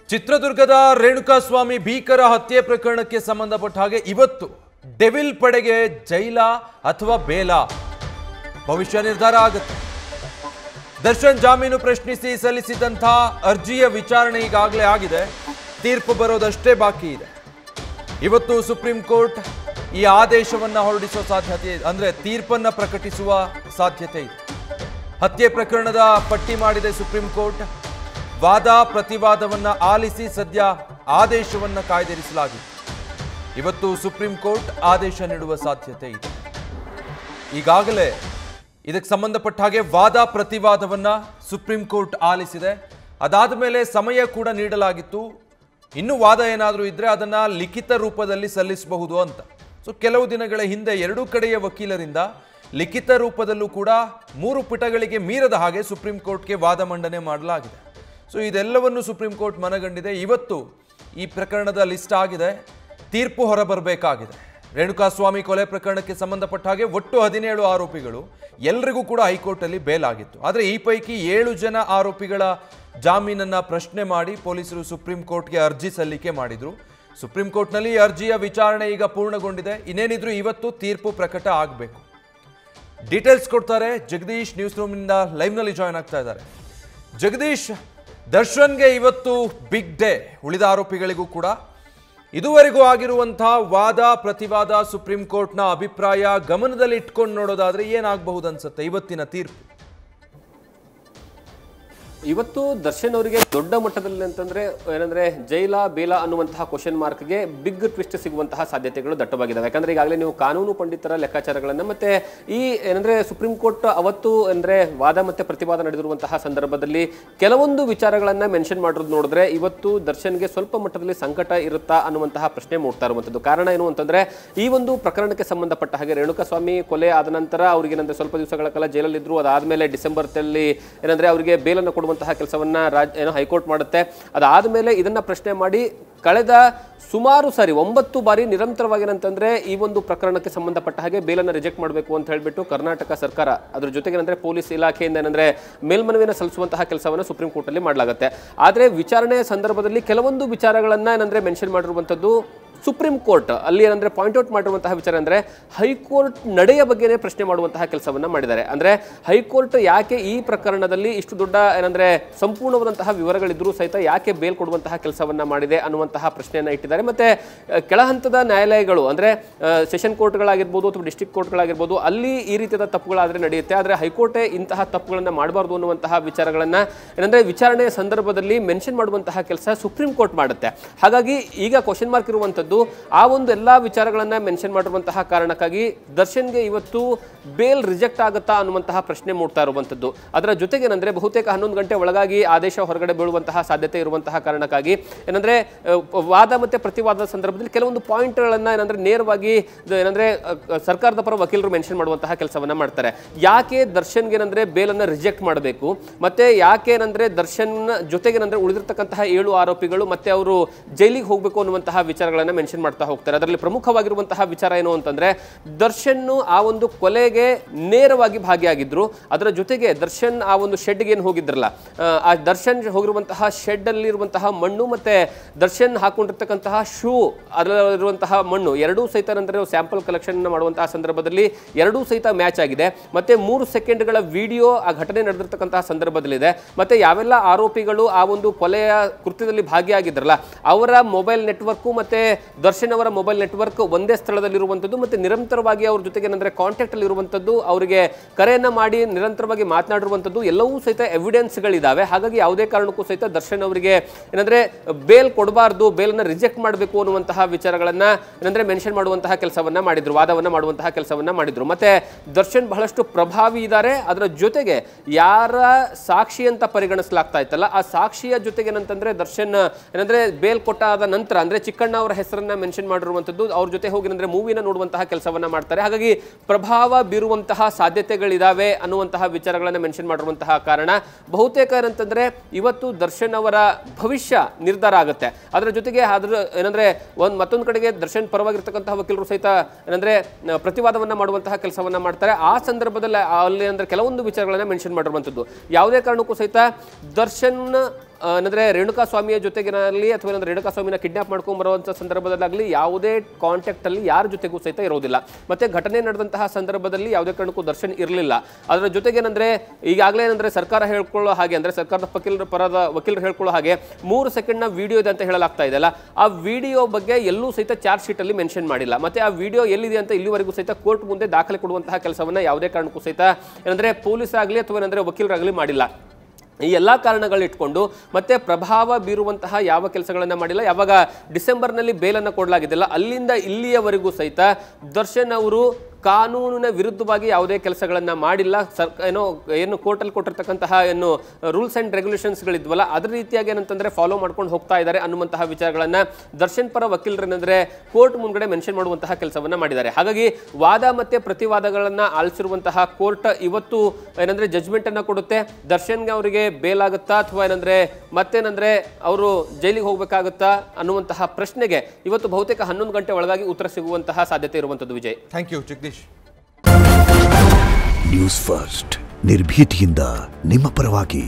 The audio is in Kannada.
ಚಿತ್ರದುರ್ಗದ ರೇಣುಕಾಸ್ವಾಮಿ ಭೀಕರ ಹತ್ಯೆ ಪ್ರಕರಣಕ್ಕೆ ಸಂಬಂಧಪಟ್ಟ ಹಾಗೆ ಇವತ್ತು ಡೆವಿಲ್ ಪಡೆಗೆ ಜೈಲ ಅಥವಾ ಬೇಲ ಭವಿಷ್ಯ ನಿರ್ಧಾರ ಆಗುತ್ತೆ. ದರ್ಶನ್ ಜಾಮೀನು ಪ್ರಶ್ನಿಸಿ ಸಲ್ಲಿಸಿದಂತ ಅರ್ಜಿಯ ವಿಚಾರಣೆ ಈಗಾಗಲೇ ಆಗಿದೆ. ತೀರ್ಪು ಬರೋದಷ್ಟೇ ಬಾಕಿ ಇದೆ. ಇವತ್ತು ಸುಪ್ರೀಂ ಕೋರ್ಟ್ ಈ ಆದೇಶವನ್ನ ಹೊರಡಿಸುವ ಸಾಧ್ಯತೆ ಇದೆ, ಅಂದ್ರೆ ತೀರ್ಪನ್ನ ಪ್ರಕಟಿಸುವ ಸಾಧ್ಯತೆ ಇದೆ. ಹತ್ಯೆ ಪ್ರಕರಣದ ಪಟ್ಟಿ ಮಾಡಿದೆ ಸುಪ್ರೀಂ ಕೋರ್ಟ್. ವಾದ ಪ್ರತಿವಾದವನ್ನ ಆಲಿಸಿ ಸದ್ಯ ಆದೇಶವನ್ನ ಕಾಯ್ದಿರಿಸಲಾಗಿದೆ. ಇವತ್ತು ಸುಪ್ರೀಂ ಕೋರ್ಟ್ ಆದೇಶ ನೀಡುವ ಸಾಧ್ಯತೆ ಇದೆ. ಈಗಾಗಲೇ ಇದಕ್ಕೆ ಸಂಬಂಧಪಟ್ಟ ಹಾಗೆ ವಾದ ಪ್ರತಿವಾದವನ್ನ ಸುಪ್ರೀಂ ಕೋರ್ಟ್ ಆಲಿಸಿದೆ. ಅದಾದ ಮೇಲೆ ಸಮಯ ಕೂಡ ನೀಡಲಾಗಿತ್ತು. ಇನ್ನು ವಾದ ಏನಾದರೂ ಇದ್ರೆ ಅದನ್ನ ಲಿಖಿತ ರೂಪದಲ್ಲಿ ಸಲ್ಲಿಸಬಹುದು ಅಂತ. ಸೊ ಕೆಲವು ದಿನಗಳ ಹಿಂದೆ ಎರಡೂ ಕಡೆಯ ವಕೀಲರಿಂದ ಲಿಖಿತ ರೂಪದಲ್ಲೂ ಕೂಡ 3 ಪುಟಗಳಿಗೆ ಮೀರದ ಹಾಗೆ ಸುಪ್ರೀಂ ಕೋರ್ಟ್ಗೆ ವಾದ ಮಂಡನೆ ಮಾಡಲಾಗಿದೆ. ಸೊ ಇದೆಲ್ಲವನ್ನು ಸುಪ್ರೀಂ ಕೋರ್ಟ್ ಮನಗಂಡಿದೆ. ಇವತ್ತು ಈ ಪ್ರಕರಣದ ಲಿಸ್ಟ್ ಆಗಿದೆ, ತೀರ್ಪು ಹೊರಬರಬೇಕಾಗಿದೆ. ರೇಣುಕಾಸ್ವಾಮಿ ಕೊಲೆ ಪ್ರಕರಣಕ್ಕೆ ಸಂಬಂಧಪಟ್ಟ ಹಾಗೆ ಒಟ್ಟು 17 ಆರೋಪಿಗಳು, ಎಲ್ರಿಗೂ ಕೂಡ ಹೈಕೋರ್ಟಲ್ಲಿ ಬೇಲ್ ಆಗಿತ್ತು. ಆದರೆ ಈ ಪೈಕಿ 7 ಜನ ಆರೋಪಿಗಳ ಜಾಮೀನನ್ನ ಪ್ರಶ್ನೆ ಮಾಡಿ ಪೊಲೀಸರು ಸುಪ್ರೀಂ ಕೋರ್ಟ್ಗೆ ಅರ್ಜಿ ಸಲ್ಲಿಕೆ ಮಾಡಿದ್ರು. ಸುಪ್ರೀಂ ಕೋರ್ಟ್ನಲ್ಲಿ ಅರ್ಜಿಯ ವಿಚಾರಣೆ ಈಗ ಪೂರ್ಣಗೊಂಡಿದೆ. ಇನ್ನೇನಿದ್ರು ಇವತ್ತು ತೀರ್ಪು ಪ್ರಕಟ ಆಗಬೇಕು. ಡೀಟೇಲ್ಸ್ ಕೊಡ್ತಾರೆ ಜಗದೀಶ್, ನ್ಯೂಸ್ ರೂಮ್ನಿಂದ ಲೈವ್ನಲ್ಲಿ ಜಾಯ್ನ್ ಆಗ್ತಾ ಇದ್ದಾರೆ. ಜಗದೀಶ್, ದರ್ಶನ್ಗೆ ಇವತ್ತು ಬಿಗ್ ಡೇ. ಉಳಿದ ಆರೋಪಿಗಳಿಗೂ ಕೂಡ ಇದುವರೆಗೂ ಆಗಿರುವಂತಹ ವಾದ ಪ್ರತಿವಾದ, ಸುಪ್ರೀಂ ಕೋರ್ಟ್ನ ಅಭಿಪ್ರಾಯ ಗಮನದಲ್ಲಿ ಇಟ್ಕೊಂಡು ನೋಡೋದಾದ್ರೆ ಏನಾಗಬಹುದು ಅನ್ಸುತ್ತೆ ಇವತ್ತಿನ ತೀರ್ಪು? ಇವತ್ತು ದರ್ಶನ್ ಅವರಿಗೆ ದೊಡ್ಡ ಮಟ್ಟದಲ್ಲಿ ಅಂತಂದ್ರೆ ಏನಂದ್ರೆ ಜೈಲ ಬೇಲ ಅನ್ನುವಂತಹ ಕ್ವಶನ್ ಮಾರ್ಕ್ಗೆ ಬಿಗ್ ಟ್ವಿಸ್ಟ್ ಸಿಗುವಂತಹ ಸಾಧ್ಯತೆಗಳು ದಟ್ಟವಾಗಿದ್ದಾವೆ. ಯಾಕಂದ್ರೆ ಈಗಾಗಲೇ ನೀವು ಕಾನೂನು ಪಂಡಿತರ ಲೆಕ್ಕಾಚಾರಗಳನ್ನ ಮತ್ತೆ ಈ ಏನಂದ್ರೆ ಸುಪ್ರೀಂ ಕೋರ್ಟ್ ಅವತ್ತು ಅಂದ್ರೆ ವಾದ ಮತ್ತೆ ಪ್ರತಿವಾದ ನಡೆದಿರುವಂತಹ ಸಂದರ್ಭದಲ್ಲಿ ಕೆಲವೊಂದು ವಿಚಾರಗಳನ್ನ ಮೆನ್ಷನ್ ಮಾಡಿರೋದು ನೋಡಿದ್ರೆ ಇವತ್ತು ದರ್ಶನ್ಗೆ ಸ್ವಲ್ಪ ಮಟ್ಟದಲ್ಲಿ ಸಂಕಟ ಇರುತ್ತಾ ಅನ್ನುವಂತಹ ಪ್ರಶ್ನೆ ಮೂಡ್ತಾ ಇರುವಂತದ್ದು. ಕಾರಣ ಏನು ಅಂತಂದ್ರೆ ಈ ಒಂದು ಪ್ರಕರಣಕ್ಕೆ ಸಂಬಂಧಪಟ್ಟ ಹಾಗೆ ರೇಣುಕಾಸ್ವಾಮಿ ಕೊಲೆ ಆದ ನಂತರ ಅವ್ರಿಗೆ ಏನಂದ್ರೆ ಸ್ವಲ್ಪ ದಿವಸಗಳ ಕಾಲ ಜೈಲಲ್ಲಿ ಇದ್ರು. ಅದಾದ್ಮೇಲೆ ಡಿಸೆಂಬರ್ನಲ್ಲಿ ಏನಂದ್ರೆ ಅವರಿಗೆ ಬೇಲನ್ನು ಕೊಡುವ ಕೆಲಸವನ್ನ ಹೈಕೋರ್ಟ್ ಮಾಡುತ್ತೆ. ಅದಾದ್ಮೇಲೆ ಇದನ್ನ ಪ್ರಶ್ನೆ ಮಾಡಿ ಕಳೆದ ಸುಮಾರು 9 ಬಾರಿ ನಿರಂತರವಾಗಿ ಏನಂತಂದ್ರೆ ಈ ಒಂದು ಪ್ರಕರಣಕ್ಕೆ ಸಂಬಂಧಪಟ್ಟ ಹಾಗೆ ಬೇಲನ್ನು ರಿಜೆಕ್ಟ್ ಮಾಡಬೇಕು ಅಂತ ಹೇಳ್ಬಿಟ್ಟು ಕರ್ನಾಟಕ ಸರ್ಕಾರ ಅದ್ರ ಜೊತೆಗೆ ಏನಂದ್ರೆ ಪೊಲೀಸ್ ಇಲಾಖೆಯಿಂದ ಏನಂದ್ರೆ ಮೇಲ್ಮನವಿಯನ್ನು ಸಲ್ಲಿಸುವಂತಹ ಕೆಲಸವನ್ನು ಸುಪ್ರೀಂ ಕೋರ್ಟ್ ಅಲ್ಲಿ ಮಾಡಲಾಗುತ್ತೆ. ಆದ್ರೆ ವಿಚಾರಣೆಯ ಸಂದರ್ಭದಲ್ಲಿ ಕೆಲವೊಂದು ವಿಚಾರಗಳನ್ನ ಏನಂದ್ರೆ ಮೆನ್ಷನ್ ಮಾಡಿರುವಂತದ್ದು ಸುಪ್ರೀಂ ಕೋರ್ಟ್ ಅಲ್ಲಿ ಏನಂದ್ರೆ ಪಾಯಿಂಟ್ ಔಟ್ ಮಾಡಿರುವಂತಹ ವಿಚಾರ ಅಂದ್ರೆ ಹೈಕೋರ್ಟ್ ನಡೆಯ ಬಗ್ಗೆನೇ ಪ್ರಶ್ನೆ ಮಾಡುವಂತಹ ಕೆಲಸವನ್ನ ಮಾಡಿದ್ದಾರೆ. ಅಂದ್ರೆ ಹೈಕೋರ್ಟ್ ಯಾಕೆ ಈ ಪ್ರಕರಣದಲ್ಲಿ ಇಷ್ಟು ದೊಡ್ಡ ಏನಂದ್ರೆ ಸಂಪೂರ್ಣವಾದಂತಹ ವಿವರಗಳಿದ್ರೂ ಸಹಿತ ಯಾಕೆ ಬೇಲ್ ಕೊಡುವಂತಹ ಕೆಲಸವನ್ನ ಮಾಡಿದೆ ಅನ್ನುವಂತಹ ಪ್ರಶ್ನೆಯನ್ನ ಇಟ್ಟಿದ್ದಾರೆ. ಮತ್ತೆ ಕೆಳಹಂತದ ನ್ಯಾಯಾಲಯಗಳು ಅಂದ್ರೆ ಸೆಷನ್ ಕೋರ್ಟ್ಗಳಾಗಿರ್ಬೋದು ಅಥವಾ ಡಿಸ್ಟ್ರಿಕ್ಟ್ ಕೋರ್ಟ್ಗಳಾಗಿರ್ಬೋದು ಅಲ್ಲಿ ಈ ರೀತಿಯಾದ ತಪ್ಪುಗಳಾದ್ರೆ ನಡೆಯುತ್ತೆ. ಆದ್ರೆ ಹೈಕೋರ್ಟೇ ಇಂತಹ ತಪ್ಪುಗಳನ್ನ ಮಾಡಬಾರ್ದು ಅನ್ನುವಂತಹ ವಿಚಾರಗಳನ್ನ ಏನಂದ್ರೆ ವಿಚಾರಣೆಯ ಸಂದರ್ಭದಲ್ಲಿ ಮೆನ್ಷನ್ ಮಾಡುವಂತಹ ಕೆಲಸ ಸುಪ್ರೀಂ ಕೋರ್ಟ್ ಮಾಡುತ್ತೆ. ಹಾಗಾಗಿ ಈಗ ಕ್ವಶನ್ ಮಾರ್ಕ್ ಇರುವಂತದ್ದು ಆ ಒಂದು ಎಲ್ಲಾ ವಿಚಾರಗಳನ್ನ ಮೆನ್ಷನ್ ಮಾಡಿರುವಂತಹ ಕಾರಣಕ್ಕಾಗಿ ದರ್ಶನ್ಗೆ ಇವತ್ತು ಬೇಲ್ ರಿಜೆಕ್ಟ್ ಆಗುತ್ತಾ ಅನ್ನುವಂತಹ ಪ್ರಶ್ನೆ ಮೂಡ್ತಾ ಇರುವಂತದ್ದು. ಅದರ ಜೊತೆಗೆ ಏನಂದ್ರೆ ಬಹುತೇಕ 11 ಗಂಟೆ ಒಳಗಾಗಿ ಆದೇಶ ಹೊರಗಡೆ ಬೀಳುವಂತಹ ಸಾಧ್ಯತೆ ಇರುವಂತಹ ಕಾರಣಕ್ಕಾಗಿ ಏನಂದ್ರೆ ವಾದ ಮತ್ತೆ ಪ್ರತಿವಾದದ ಸಂದರ್ಭದಲ್ಲಿ ಕೆಲವೊಂದು ಪಾಯಿಂಟ್ಗಳನ್ನ ಏನಂದ್ರೆ ನೇರವಾಗಿ ಏನಂದ್ರೆ ಸರ್ಕಾರದ ಪರ ವಕೀಲರು ಮೆನ್ಷನ್ ಮಾಡುವಂತಹ ಕೆಲಸವನ್ನ ಮಾಡ್ತಾರೆ. ಯಾಕೆ ದರ್ಶನ್ಗೆ ಏನಂದ್ರೆ ಬೇಲನ್ನ ರಿಜೆಕ್ಟ್ ಮಾಡಬೇಕು, ಮತ್ತೆ ಯಾಕೆ ಏನಂದ್ರೆ ದರ್ಶನ್ ಜೊತೆಗೆ ಏನಂದ್ರೆ ಉಳಿದಿರ್ತಕ್ಕಂತಹ 7 ಆರೋಪಿಗಳು ಮತ್ತೆ ಅವರು ಜೈಲಿಗೆ ಹೋಗಬೇಕು ಅನ್ನುವಂತಹ ವಿಚಾರಗಳನ್ನ ಮೆನ್ಷನ್ ಮಾಡ್ತಾ ಹೋಗ್ತಾರೆ. ಅದರಲ್ಲಿ ಪ್ರಮುಖವಾಗಿರುವಂತಹ ವಿಚಾರ ಏನು ಅಂತಂದ್ರೆ ದರ್ಶನ್ ಆ ಒಂದು ಕೊಲೆಗೆ ನೇರವಾಗಿ ಭಾಗಿಯಾಗಿದ್ರು. ಅದರ ಜೊತೆಗೆ ದರ್ಶನ್ ಆ ಒಂದು ಶೆಡ್ಗೆ ಏನು ಹೋಗಿದ್ರಲ್ಲ, ಆ ದರ್ಶನ್ ಹೋಗಿರುವಂತಹ ಶೆಡ್ ಅಲ್ಲಿ ಇರುವಂತಹ ಮಣ್ಣು ಮತ್ತೆ ದರ್ಶನ್ ಹಾಕೊಂಡಿರ್ತಕ್ಕಂತಹ ಶೂ ಅದರಲ್ಲಿರುವಂತಹ ಮಣ್ಣು ಎರಡೂ ಸಹಿತ ಅಂದ್ರೆ ಸ್ಯಾಂಪಲ್ ಕಲೆಕ್ಷನ್ ಮಾಡುವಂತಹ ಸಂದರ್ಭದಲ್ಲಿ ಎರಡೂ ಸಹಿತ ಮ್ಯಾಚ್ ಆಗಿದೆ. ಮತ್ತೆ 3 ಸೆಕೆಂಡ್ಗಳ ವಿಡಿಯೋ ಆ ಘಟನೆ ನಡೆದಿರ್ತಕ್ಕಂತಹ ಸಂದರ್ಭದಲ್ಲಿದೆ. ಮತ್ತೆ ಯಾವೆಲ್ಲ ಆರೋಪಿಗಳು ಆ ಒಂದು ಕೊಲೆಯ ಕೃತ್ಯದಲ್ಲಿ ಭಾಗಿಯಾಗಿದ್ರಲ್ಲ ಅವರ ಮೊಬೈಲ್ ನೆಟ್ವರ್ಕ್ ಮತ್ತೆ ದರ್ಶನ್ ಅವರ ಮೊಬೈಲ್ ನೆಟ್ವರ್ಕ್ ಒಂದೇ ಸ್ಥಳದಲ್ಲಿರುವಂಥದ್ದು ಮತ್ತೆ ನಿರಂತರವಾಗಿ ಅವ್ರ ಜೊತೆಗೆ ಏನಂದ್ರೆ ಕಾಂಟ್ಯಾಕ್ಟ್ ಅಲ್ಲಿ ಇರುವಂಥದ್ದು, ಅವರಿಗೆ ಕರೆಯನ್ನ ಮಾಡಿ ನಿರಂತರವಾಗಿ ಮಾತನಾಡಿರುವಂಥದ್ದು ಎಲ್ಲವೂ ಸಹಿತ ಎವಿಡೆನ್ಸ್ಗಳಿದಾವೆ. ಹಾಗಾಗಿ ಯಾವುದೇ ಕಾರಣಕ್ಕೂ ಸಹಿತ ದರ್ಶನ್ ಅವರಿಗೆ ಏನಂದ್ರೆ ಬೇಲ್ ಕೊಡಬಾರ್ದು, ಬೇಲನ್ನ ರಿಜೆಕ್ಟ್ ಮಾಡಬೇಕು ಅನ್ನುವಂತಹ ವಿಚಾರಗಳನ್ನ ಏನಂದ್ರೆ ಮೆನ್ಷನ್ ಮಾಡುವಂತಹ ಕೆಲಸವನ್ನ ಮಾಡಿದ್ರು, ವಾದವನ್ನ ಮಾಡುವಂತಹ ಕೆಲಸವನ್ನ ಮಾಡಿದ್ರು. ಮತ್ತೆ ದರ್ಶನ್ ಬಹಳಷ್ಟು ಪ್ರಭಾವಿ ಇದ್ದಾರೆ. ಅದರ ಜೊತೆಗೆ ಯಾರ ಸಾಕ್ಷಿ ಅಂತ ಪರಿಗಣಿಸಲಾಗ್ತಾ ಇತ್ತಲ್ಲ ಆ ಸಾಕ್ಷಿಯ ಜೊತೆಗೆ ಏನಂತಂದ್ರೆ ದರ್ಶನ್ ಏನಂದ್ರೆ ಬೇಲ್ ಕೊಟ್ಟಾದ ನಂತರ ಅಂದ್ರೆ ಚಿಕ್ಕಣ್ಣ ಅವರ ಹೆಸರನ್ನ ಮೆನ್ಷನ್ ಮಾಡಿರುವಂತದ್ದು, ಅವ್ರ ಜೊತೆ ಹೋಗಿ ಅಂದ್ರೆ ಮೂವಿನ ನೋಡುವಂತಹ ಕೆಲಸವನ್ನ ಮಾಡ್ತಾರೆ. ಹಾಗಾಗಿ ಪ್ರಭಾವ ಬೀರುವಂತಹ ಸಾಧ್ಯತೆಗಳಿದಾವೆ ಅನ್ನುವಂತಹ ವಿಚಾರಗಳನ್ನ ಮೆನ್ಷನ್ ಮಾಡಿರುವಂತಹ ಕಾರಣ ಬಹುತೇಕ ಏನಂತಂದ್ರೆ ಇವತ್ತು ದರ್ಶನ್ ಅವರ ಭವಿಷ್ಯ ನಿರ್ಧಾರ ಆಗುತ್ತೆ. ಅದರ ಜೊತೆಗೆ ಏನಂದ್ರೆ ಮತ್ತೊಂದು ಕಡೆಗೆ ದರ್ಶನ್ ಪರವಾಗಿರ್ತಕ್ಕಂತಹ ವಕೀಲರು ಸಹಿತ ಏನಂದ್ರೆ ಪ್ರತಿವಾದವನ್ನ ಮಾಡುವಂತಹ ಕೆಲಸವನ್ನ ಮಾಡ್ತಾರೆ. ಆ ಸಂದರ್ಭದಲ್ಲಿ ಅಲ್ಲಿ ಅಂದ್ರೆ ಕೆಲವೊಂದು ವಿಚಾರಗಳನ್ನ ಮೆನ್ಷನ್ ಮಾಡಿರುವಂತದ್ದು ಯಾವುದೇ ಕಾರಣಕ್ಕೂ ಸಹಿತ ದರ್ಶನ್ ಏನಂದ್ರೆ ರೇಣುಕಾ ಸ್ವಾಮಿಯ ಜೊತೆಗಿನಲ್ಲಿ ಅಥವಾ ಏನಂದ್ರೆ ರೇಣುಕಾ ಸ್ವಾಮಿನ ಕಿಡ್ನಾಪ್ ಮಾಡ್ಕೊಂಡ್ ಬರುವಂತಹ ಸಂದರ್ಭದಲ್ಲಾಗಲಿ ಯಾವುದೇ ಕಾಂಟ್ಯಾಕ್ಟ್ ಅಲ್ಲಿ ಯಾರ ಜೊತೆಗೂ ಸಹಿತ ಇರೋದಿಲ್ಲ. ಮತ್ತೆ ಘಟನೆ ನಡೆದಂತಹ ಸಂದರ್ಭದಲ್ಲಿ ಯಾವುದೇ ಕಾರಣಕ್ಕೂ ದರ್ಶನ್ ಇರಲಿಲ್ಲ. ಅದರ ಜೊತೆಗೆ ಏನಂದ್ರೆ ಈಗಾಗಲೇ ಏನಂದ್ರೆ ಸರ್ಕಾರ ಹೇಳ್ಕೊಳ್ಳೋ ಹಾಗೆ ಅಂದ್ರೆ ಸರ್ಕಾರದ ವಕೀಲರು ಹೇಳ್ಕೊಳ್ಳೋ ಹಾಗೆ 3 ಸೆಕೆಂಡ್ನ ವಿಡಿಯೋ ಇದೆ ಅಂತ ಹೇಳಲಾಗ್ತಾ ಇದೆಯಲ್ಲ, ಆ ವಿಡಿಯೋ ಬಗ್ಗೆ ಎಲ್ಲೂ ಸಹಿತ ಚಾರ್ಜ್ ಶೀಟ್ ಅಲ್ಲಿ ಮೆನ್ಷನ್ ಮಾಡಿಲ್ಲ. ಮತ್ತೆ ಆ ವಿಡಿಯೋ ಎಲ್ಲಿದೆ ಅಂತ ಇಲ್ಲಿವರೆಗೂ ಸಹಿತ ಕೋರ್ಟ್ ಮುಂದೆ ದಾಖಲೆ ಕೊಡುವಂತಹ ಕೆಲಸವನ್ನ ಯಾವುದೇ ಕಾರಣಕ್ಕೂ ಸಹಿತ ಏನಂದ್ರೆ ಪೊಲೀಸ್ ಆಗಲಿ ಅಥವಾ ಏನಂದ್ರೆ ವಕೀಲರಾಗಲಿ ಮಾಡಿಲ್ಲ. ಈ ಎಲ್ಲ ಕಾರಣಗಳು ಇಟ್ಕೊಂಡು ಮತ್ತೆ ಪ್ರಭಾವ ಬೀರುವಂತಹ ಯಾವ ಕೆಲಸಗಳನ್ನ ಮಾಡಿಲ್ಲ. ಯಾವಾಗ ಡಿಸೆಂಬರ್ನಲ್ಲಿ ಬೇಲನ್ನು ಕೊಡಲಾಗಿದೆಯಲ್ಲ, ಅಲ್ಲಿಂದ ಇಲ್ಲಿಯವರೆಗೂ ಸಹಿತ ದರ್ಶನ್ ಅವರು ಕಾನೂನಿನ ವಿರುದ್ಧವಾಗಿ ಯಾವುದೇ ಕೆಲಸಗಳನ್ನ ಮಾಡಿಲ್ಲ. ಏನು ಕೋರ್ಟಲ್ಲಿ ಕೊಟ್ಟಿರ್ತಕ್ಕಂತಹ ಏನು ರೂಲ್ಸ್ ಅಂಡ್ ರೆಗ್ಯುಲೇಷನ್ಸ್ಗಳಿದ್ವಲ್ಲ ಅದ್ರ ರೀತಿಯಾಗಿ ಏನಂತಂದ್ರೆ ಫಾಲೋ ಮಾಡ್ಕೊಂಡು ಹೋಗ್ತಾ ಇದ್ದಾರೆ ಅನ್ನುವಂತಹ ವಿಚಾರಗಳನ್ನ ದರ್ಶನ್ ಪರ ವಕೀಲರೇನಂದ್ರೆ ಕೋರ್ಟ್ ಮುಂದ್ಗಡೆ ಮೆನ್ಷನ್ ಮಾಡುವಂತಹ ಕೆಲಸವನ್ನ ಮಾಡಿದ್ದಾರೆ. ಹಾಗಾಗಿ ವಾದ ಮತ್ತೆ ಪ್ರತಿವಾದಗಳನ್ನ ಆಲಿಸಿರುವಂತಹ ಕೋರ್ಟ್ ಇವತ್ತು ಏನಂದ್ರೆ ಜಜ್ಮೆಂಟ್ ಅನ್ನ ಕೊಡುತ್ತೆ. ದರ್ಶನ್ ಅವರಿಗೆ ಬೇಲ್ ಆಗುತ್ತಾ ಅಥವಾ ಏನಂದ್ರೆ ಮತ್ತೇನಂದ್ರೆ ಅವರು ಜೈಲಿಗೆ ಹೋಗ್ಬೇಕಾಗುತ್ತಾ ಅನ್ನುವಂತಹ ಪ್ರಶ್ನೆಗೆ ಇವತ್ತು ಬಹುತೇಕ 11 ಗಂಟೆ ಒಳಗಾಗಿ ಉತ್ತರ ಸಿಗುವಂತಹ ಸಾಧ್ಯತೆ ಇರುವಂತದ್ದು. Vijay, thank you Jagadish. News first ನಿರ್ಭೀತಿಯಿಂದ ನಿಮ್ಮ ಪರವಾಗಿ.